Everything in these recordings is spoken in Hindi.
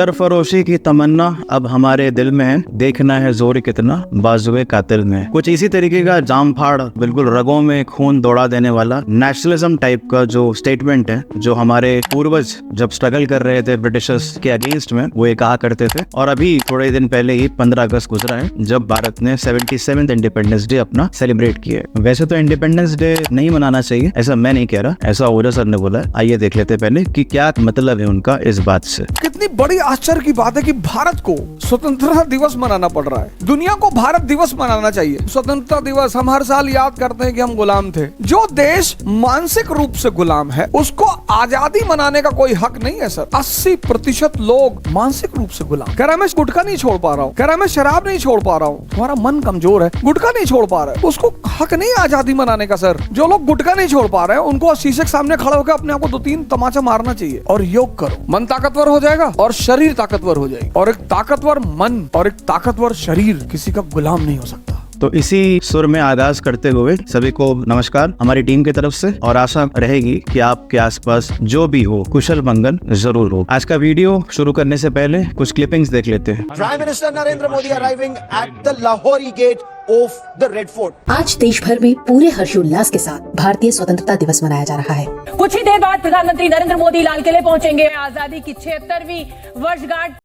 सरफरोशी की तमन्ना अब हमारे दिल में है, देखना है जोर कितना बाजुए कातिल में। कुछ इसी तरीके का जाम फाड़, बिल्कुल रगों में खून दौड़ा देने वाला नेशनलिज्म टाइप का जो स्टेटमेंट है, जो हमारे पूर्वज जब स्ट्रगल कर रहे थे ब्रिटिशर्स के अगेंस्ट में, वो ये कहा करते थे। और अभी थोड़े दिन पहले ही 15 अगस्त गुजरा है, जब भारत ने 77th इंडिपेंडेंस डे अपना सेलिब्रेट किया है। वैसे तो इंडिपेंडेंस डे नहीं मनाना चाहिए, ऐसा मैं नहीं कह रहा, ऐसा ओजा सर ने बोला है। आइए देख लेते पहले कि क्या मतलब है उनका इस बात से। कितनी बड़ी आश्चर्य की बात है कि भारत को स्वतंत्रता दिवस मनाना पड़ रहा है। दुनिया को भारत दिवस मनाना चाहिए। स्वतंत्रता दिवस हम हर साल याद करते हैं कि हम गुलाम थे। जो देश मानसिक रूप से गुलाम है उसको आजादी मनाने का कोई हक नहीं है सर। 80% लोग मानसिक रूप से गुलाम। कह रहा मैं गुटखा नहीं छोड़ पा रहा हूँ, कह रहा मैं शराब नहीं छोड़ पा रहा हूँ। तुम्हारा मन कमजोर है, गुटखा नहीं छोड़ पा रहा है, उसको हक नहीं आजादी मनाने का सर। जो लोग गुटखा नहीं छोड़ पा रहे हैं उनको शीशे के सामने खड़े होकर अपने आप को 2-3 तमाचा मारना चाहिए और योग करो। मन ताकतवर हो जाएगा और शरीर ताकतवर हो जाएगी। और एक ताकतवर मन और एक ताकतवर शरीर किसी का गुलाम नहीं हो सकता। तो इसी सुर में आगाज करते हुए सभी को नमस्कार हमारी टीम की तरफ से, और आशा रहेगी कि आपके आसपास जो भी हो कुशल मंगल जरूर हो। आज का वीडियो शुरू करने से पहले कुछ क्लिपिंग्स देख लेते हैं। Prime minister Narendra Modi arriving at the Lahori gate of the red fort. आज देश भर में पूरे हर्षोल्लास के साथ भारतीय स्वतंत्रता दिवस मनाया जा रहा है। कुछ ही देर बाद प्रधानमंत्री नरेंद्र मोदी लाल किले पहुंचेंगे। आजादी की 76वीं वर्षगांठ।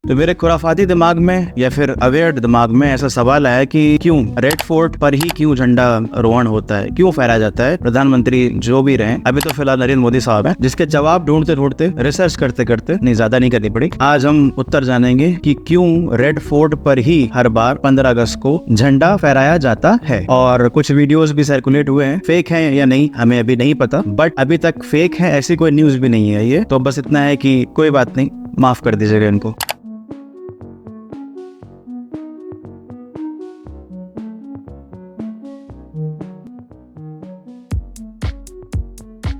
तो मेरे खुराफाती दिमाग में या फिर अवेयर दिमाग में ऐसा सवाल आया कि क्यों रेड फोर्ट पर ही क्यों झंडा रोहण होता है, क्यों फहराया जाता है। प्रधानमंत्री जो भी रहे, अभी तो फिलहाल नरेंद्र मोदी साहब हैं, जिसके जवाब ढूंढते ढूंढते रिसर्च करते करते नहीं ज्यादा नहीं करनी पड़ी। आज हम उत्तर जानेंगे कि क्यों रेड फोर्ट पर ही हर बार 15 अगस्त को झंडा फहराया जाता है। और कुछ वीडियोस भी सर्कुलेट हुए हैं, फेक हैं या नहीं हमें अभी नहीं पता, बट अभी तक फेक है ऐसी कोई न्यूज भी नहीं है। ये तो बस इतना है कि कोई बात नहीं, माफ कर दीजिएगा इनको।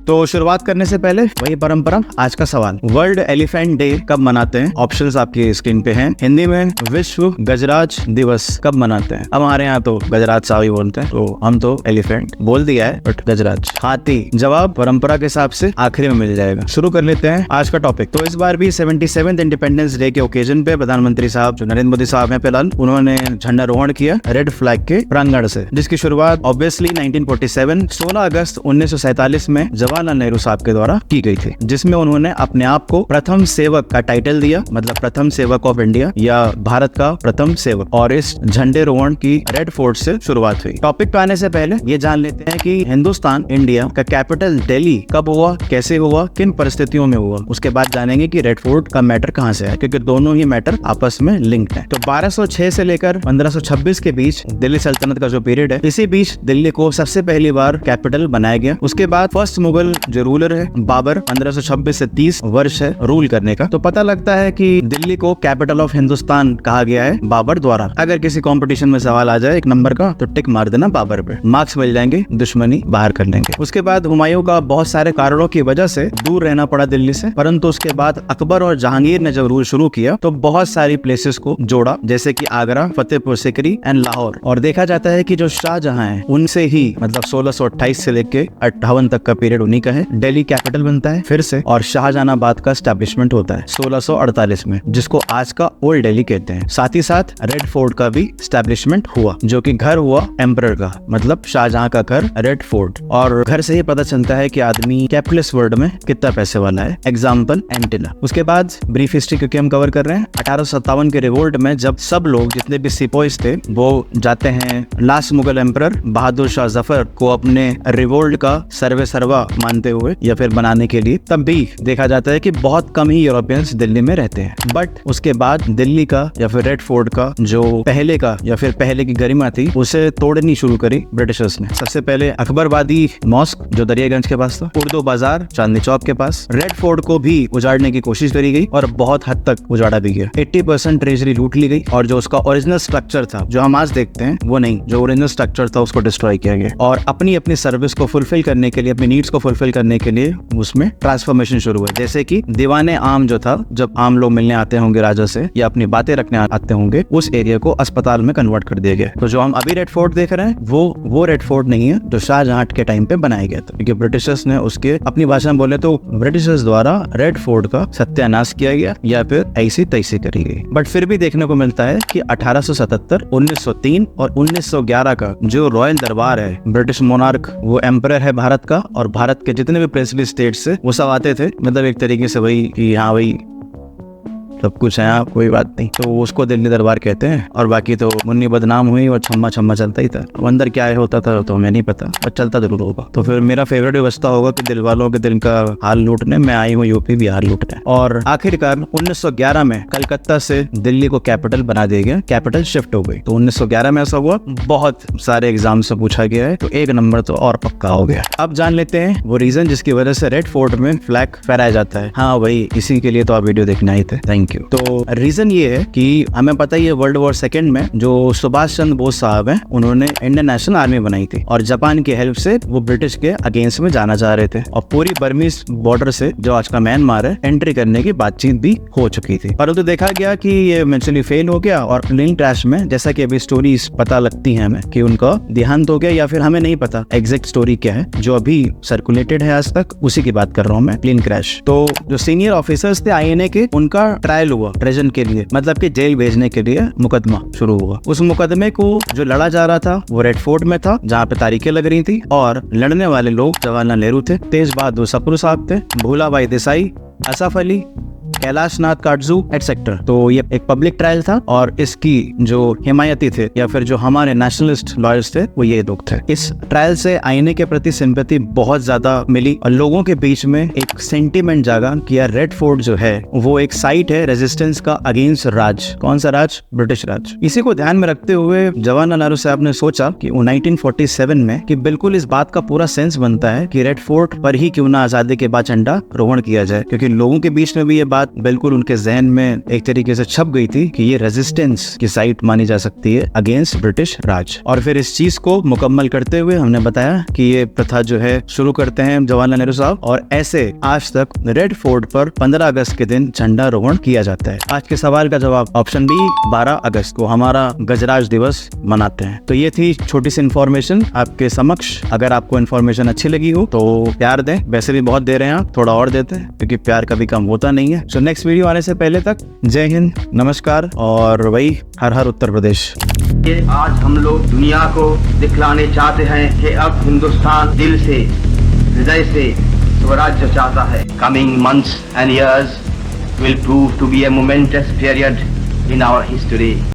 तो शुरुआत करने से पहले वही परंपरा, आज का सवाल, वर्ल्ड एलिफेंट डे कब मनाते हैं? ऑप्शंस आपकी स्क्रीन पे हैं। हिंदी में विश्व गजराज दिवस कब मनाते हैं? अब हमारे यहाँ तो गजराज साहब ही बोलते हैं, तो हम तो एलिफेंट बोल दिया है, बट गजराज। हाथी जवाब परंपरा के हिसाब से आखिरी में मिल जाएगा। शुरू कर लेते हैं आज का टॉपिक। तो इस बार भी 77th इंडिपेंडेंस डे के ओकेजन पे प्रधानमंत्री साहब जो नरेंद्र मोदी साहब हैं फिलहाल, उन्होंने झंडारोहण किया रेड फ्लैग के प्रांगण से, जिसकी शुरुआत ऑब्वियसली 1947 16 अगस्त 1947 में जवाहरलाल नेहरू साहब के द्वारा की गई थी, जिसमें उन्होंने अपने आप को प्रथम सेवक का टाइटल दिया, मतलब प्रथम सेवक ऑफ इंडिया या भारत का प्रथम सेवक। और इस झंडेरोहण की रेड फोर्ट से शुरुआत हुई। टॉपिक पे आने से पहले ये जान लेते हैं कि हिंदुस्तान इंडिया का कैपिटल दिल्ली कब हुआ, कैसे हुआ, किन परिस्थितियों में हुआ। उसके बाद जानेंगे कि रेड फोर्ट का मैटर कहाँ से है, क्योंकि दोनों ही मैटर आपस में लिंक्ड है। तो 1206 से लेकर 1526 के बीच दिल्ली सल्तनत का जो पीरियड है, इसी बीच दिल्ली को सबसे पहली बार कैपिटल बनाया गया। उसके बाद फर्स्ट मुगल जो रूलर है बाबर, 1526 से 30 वर्ष है रूल करने का। तो पता लगता है कि दिल्ली को कैपिटल ऑफ हिंदुस्तान कहा गया है बाबर द्वारा। अगर किसी कंपटीशन में सवाल आ जाए एक नंबर का, तो टिक मार देना बाबर पे, मार्क्स मिल जाएंगे, दुश्मनी बाहर कर लेंगे। उसके बाद हुमायूं का बहुत सारे कारणों की वजह से दूर रहना पड़ा दिल्ली से, परंतु उसके बाद अकबर और जहांगीर ने जब रूल शुरू किया तो बहुत सारी प्लेसेस को जोड़ा, जैसे कि आगरा, फतेहपुर सीकरी एंड लाहौर। और देखा जाता है कि जो शाहजहां है उनसे ही, मतलब 1628 से लेके 58 तक का पीरियड उन्हीं का है। दिल्ली कैपिटल बनता है फिर से, और शाहजहानाबाद का एस्टैब्लिशमेंट होता है 1648 में, जिसको आज का ओल्ड दिल्ली कहते हैं। साथ ही साथ रेड फोर्ट का भी एस्टैब्लिशमेंट हुआ, जो कि घर हुआ एम्परर का, मतलब शाहजहां का घर रेड फोर्ट। और घर से ही पता चलता है कि आदमी कैपिटलिस्ट वर्ल्ड में कितना पैसे वाला है। Example antenna. उसके बाद ब्रीफ हिस्ट्री क्योंकि हम कवर कर रहे हैं, 1857 के रिवोल्ट में जब सब लोग जितने भी सिपोइस थे वो जाते हैं लास्ट मुगल एम्परर बहादुर शाह जफर को अपने रिवोल्ट का सर्वे सर्वा मानते हुए या फिर बनाने के लिए, तब भी देखा जाता है कि बहुत कम ही यूरोपियंस दिल्ली में रहते हैं। बट उसके बाद दिल्ली का या फिर रेड फोर्ट का जो पहले का या फिर पहले की गरिमा थी, उसे तोड़नी शुरू करी ब्रिटिशर्स ने। सबसे पहले अकबरबादी मॉस्क जो दरियागंज के पास था, उर्दू बाजार चांदनी चौक के पास। रेड फोर्ट को भी उजाड़ने की कोशिश करी गई और बहुत हद तक उजाड़ा भी गया। 80% ट्रेजरी लूट ली गई और जो उसका ओरिजिनल स्ट्रक्चर था, जो हम आज देखते हैं वो नहीं, जो ओरिजिनल स्ट्रक्चर था उसको डिस्ट्रॉय किया गया। और अपनी अपनी सर्विस को फुलफिल करने के लिए, अपनी नीड्स को फुलफिल करने के लिए उसमें ट्रांसफॉर्मेशन शुरू हुआ। जैसे कि दीवाने आम जो था, जब आम लोग मिलने आते होंगे राजा से या अपनी बातें रखने आते होंगे, उस एरिया को अस्पताल में कन्वर्ट कर दिया गया। तो जो हम अभी रेड फोर्ट देख रहे हैं वो रेड फोर्ट नहीं है जो शाहजहां के टाइम पे बनाया गया था, क्योंकि ब्रिटिशर्स ने उसके, अपनी भाषा में बोले तो ब्रिटिशर्स द्वारा रेड फोर्ट का सत्यानाश किया गया या फिर ऐसी तैसी करी गई। बट फिर भी देखने को मिलता है कि 1877, 1903 और 1911 का जो रॉयल दरबार है, ब्रिटिश मोनार्क वो एम्परर है भारत का, और भारत के जितने भी प्रिंसली स्टेट्स से वो सब आते थे, मतलब एक तरीके से वही कि हाँ भाई सब कुछ है यहाँ, कोई बात नहीं, तो उसको दिल्ली दरबार कहते हैं। और बाकी तो मुन्नी बदनाम हुई और छम्मा छम्मा चलता ही था। अब अंदर क्या होता था तो हमें नहीं पता, पर चलता जरूर होगा। तो फिर मेरा फेवरेट व्यवस्था होगा कि दिल वालों के दिल का हाल लूटने मैं आई हूँ यूपी बिहार लूटने। और आखिरकार 1911 में कलकत्ता से दिल्ली को कैपिटल बना दिया गया, कैपिटल शिफ्ट हो गई। तो 1911 में ऐसा हुआ, बहुत सारे एग्जाम से पूछा गया है, तो एक नंबर तो और पक्का हो गया। अब जान लेते हैं वो रीजन जिसकी वजह से रेड फोर्ट में फ्लैग फहराया जाता है। हाँ भाई, इसी के लिए तो आप वीडियो देखने आए थे, थैंक यू। तो रीजन ये है कि हमें पता ही है वर्ल्ड वॉर सेकेंड में जो सुभाष चंद्र बोस साहब हैं, उन्होंने इंडियन नेशनल आर्मी बनाई थी और जापान की हेल्प से वो ब्रिटिश के अगेंस्ट में जाना चाह रहे थे, और पूरी बर्मीज बॉर्डर से जो आज का म्यांमार है एंट्री करने की बातचीत भी हो चुकी थी। परंतु देखा गया कि ये इवेंचुअली फेल हो गया, और प्लेन क्रैश में, जैसा कि अभी स्टोरीज पता लगती है हमें कि उनका देहांत हो गया, या फिर हमें नहीं पता एग्जैक्ट स्टोरी क्या है, जो अभी सर्कुलेटेड है आज तक, उसी की बात कर रहा हूँ मैं, प्लेन क्रैश। तो जो सीनियर ऑफिसर्स थे INA के, उनका ट्रायल हुआ ट्रेजन के लिए, मतलब कि जेल भेजने के लिए मुकदमा शुरू हुआ। उस मुकदमे को जो लड़ा जा रहा था वो रेड फोर्ट में था, जहाँ पे तारीखें लग रही थी, और लड़ने वाले लोग जवाहरलाल नेहरू थे, तेज बहादुर सप्रू साहब थे, भूलाभाई देसाई, असफ अली, कैलाश नाथ काटजू एटसेट्रा। तो ये एक पब्लिक ट्रायल था, और इसकी जो हिमायती थे या फिर जो हमारे नेशनलिस्ट लॉयर्स थे वो ये लोग थे। इस ट्रायल से INA के प्रति सिंपैथी बहुत ज्यादा मिली, और लोगों के बीच में एक सेंटीमेंट जागा कि यार रेड फोर्ट जो है वो एक साइट है रेजिस्टेंस का अगेंस्ट राज। कौन सा राज? ब्रिटिश राज। इसी को ध्यान में रखते हुए जवाहरलाल नेहरू साहब ने सोचा कि 1947 में कि बिल्कुल इस बात का पूरा सेंस बनता है कि रेड फोर्ट पर ही क्यों ना आजादी के बाद झंडा रोहण किया जाए, क्योंकि लोगों के बीच में भी ये बात बिल्कुल उनके जहन में एक तरीके से छप गई थी कि ये रेजिस्टेंस की साइट मानी जा सकती है अगेंस्ट ब्रिटिश राज। और फिर इस चीज को मुकम्मल करते हुए हमने बताया कि ये प्रथा जो है शुरू करते हैं जवाहरलाल नेहरू साहब, और ऐसे आज तक रेड फोर्ट पर 15 अगस्त के दिन झंडा रोहण किया जाता है। आज के सवाल का जवाब ऑप्शन बी, 12 अगस्त को हमारा गजराज दिवस मनाते हैं। तो ये थी छोटी सी इन्फॉर्मेशन आपके समक्ष। अगर आपको इन्फॉर्मेशन अच्छी लगी हो तो प्यार दें, वैसे भी बहुत दे रहे हैं आप, थोड़ा और देते हैं क्योंकि प्यार कभी कम होता नहीं है। सो नेक्स्ट वीडियो आने से पहले तक जय हिंद, नमस्कार, और वही हर हर उत्तर प्रदेश। ये आज हम लोग दुनिया को दिखलाने चाहते हैं कि अब हिंदुस्तान दिल से, हृदय से स्वराज्य चाहता है। Coming months and years will prove to be a momentous period in our history.